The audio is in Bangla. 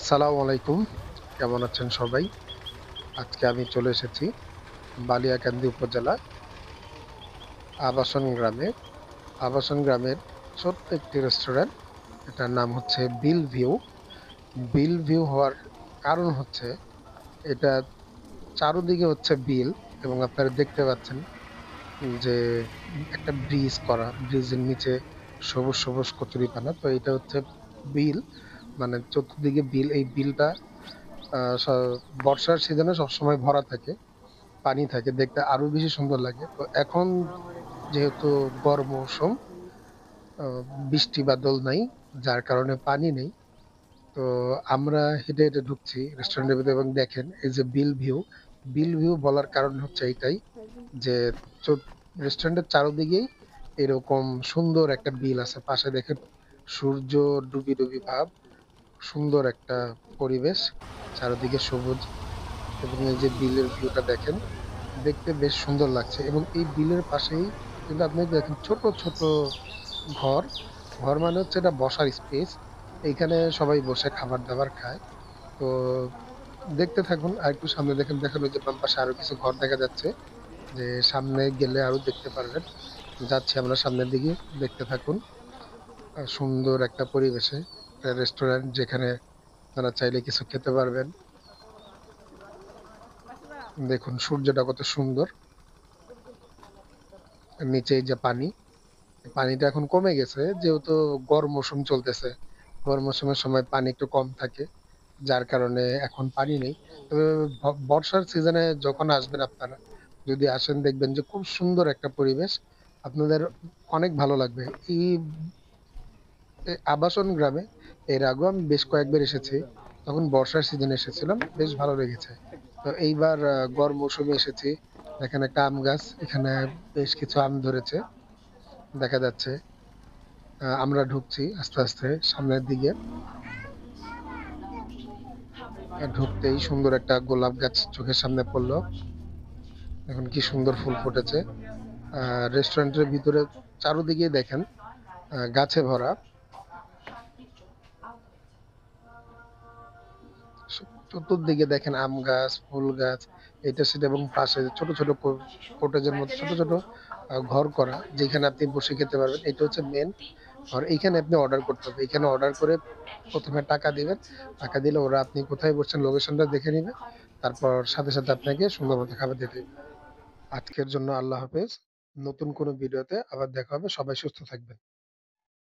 আসসালামু আলাইকুম। কেমন আছেন সবাই? আজকে আমি চলে এসেছি বালিয়াকান্দি উপজেলা আবাসন গ্রামে। আবাসন গ্রামের ছোট্ট একটি রেস্টুরেন্ট। এটার নাম হচ্ছে বিল ভিউ। বিল ভিউ হওয়ার কারণ হচ্ছে এটা চারদিকে হচ্ছে বিল এবং আপনারা দেখতে পাচ্ছেন যে একটা ব্রিজ করা। ব্রিজের নিচে সবুজ, সবুজ কচুরিপানা। তো এটা হচ্ছে বিল মানে চতুর্দিকে বিল। এই বিলটা আ স বর্ষার সিজনে সবসময় ভরা থাকে। পানি থাকে দেখতে আরো বেশি সুন্দর লাগে। তো এখন যেহেতু গরম মৌসুম, আ বৃষ্টি বাদল নাই, যার কারণে পানি নেই। তো আমরা হেঁটে, হেঁটে ঢুকছি রেস্টুরেন্টের ভেতরে এবং দেখেন এই যে বিল ভিউ, বিল ভিউ বলার কারণ হচ্ছে এইটাই যে চ রেস্টুরেন্টের চারদিকেই এরকম সুন্দর একটা বিল আছে। পাশে দেখেন সূর্য ডুবি, ডুবি ভাব। সুন্দর একটা পরিবেশ। চারদিকে সবুজ এবং এই যে বিলের ভিউটা দেখেন। দেখতে বেশ সুন্দর লাগছে এবং এই বিলের পাশেই কিন্তু আপনি দেখেন ছোট, ছোট ঘর। ঘর মানে হচ্ছে এটা বসার স্পেস। এইখানে সবাই বসে খাবার-দাবার খায়। তো দেখতে থাকুন। আরেকটু সামনে দেখেন, দেখেন ওই যে বাম পাশে আরো কিছু ঘর দেখা যাচ্ছে। যে সামনে গেলে আরো দেখতে পারবেন। যাচ্ছি আমরা সামনের দিকে। দেখতে থাকুন। সুন্দর একটা পরিবেশে একটা রেস্টুরেন্ট যেখানে আপনারা চাইলে কিছু খেতে পারবেন। দেখুন সূর্যটা কত সুন্দর। নিচে এই যে পানি। পানিটা এখন কমে গেছে যেহেতু গরম মৌসুম চলতেছে। গরম মৌসুমের সময় পানি একটু কম থাকে। যার কারণে এখন পানি নেই। তবে বর্ষার সিজনে যখন আসবেন আপনারা, যদি আসেন দেখবেন যে খুব সুন্দর একটা পরিবেশ। আপনাদের অনেক ভালো লাগবে। এই আবাসন গ্রামে এর আগেও আমি বেশ কয়েকবার এসেছি। তখন বর্ষার সিজনে এসেছিলাম। বেশ ভালো লেগেছে। তো এইবার গরম মৌসুমে এসেছি। দেখেন একটা আম গাছ। এখানে বেশ কিছু আম ধরেছে। দেখা যাচ্ছে। আমরা ঢুকছি আস্তে, আস্তে সামনের দিকে। ঢুকতেই সুন্দর একটা গোলাপ গাছ চোখের সামনে পড়লো। এখন কি সুন্দর ফুল ফুটেছে। রেস্টুরেন্টের ভিতরে চারদিকে দেখেন গাছে ভরা। চতুর্দিকে দেখেন আম গাছ, ফুল গাছ, এটা সেটা এবং পাশে ছোট, ছোট কটেজের মতো ছোট, ছোট ঘর করা যেখানে আপনি বসে খেতে পারবেন। এটা হচ্ছে মেইন। আর এইখানে আপনি অর্ডার করতে হবে। এখানে অর্ডার করে ১ম এ টাকা দিবেন। টাকা দিলে ওরা আপনি কোথায় বসছেন লোকেশনটা দেখে নিবে। তারপর সাথে, সাথে আপনাকে সুন্দর মতো খাবার দিয়ে দিবে। আজকের জন্য আল্লাহ হাফেজ। নতুন কোনো ভিডিওতে আবার দেখা হবে। সবাই সুস্থ থাকবেন।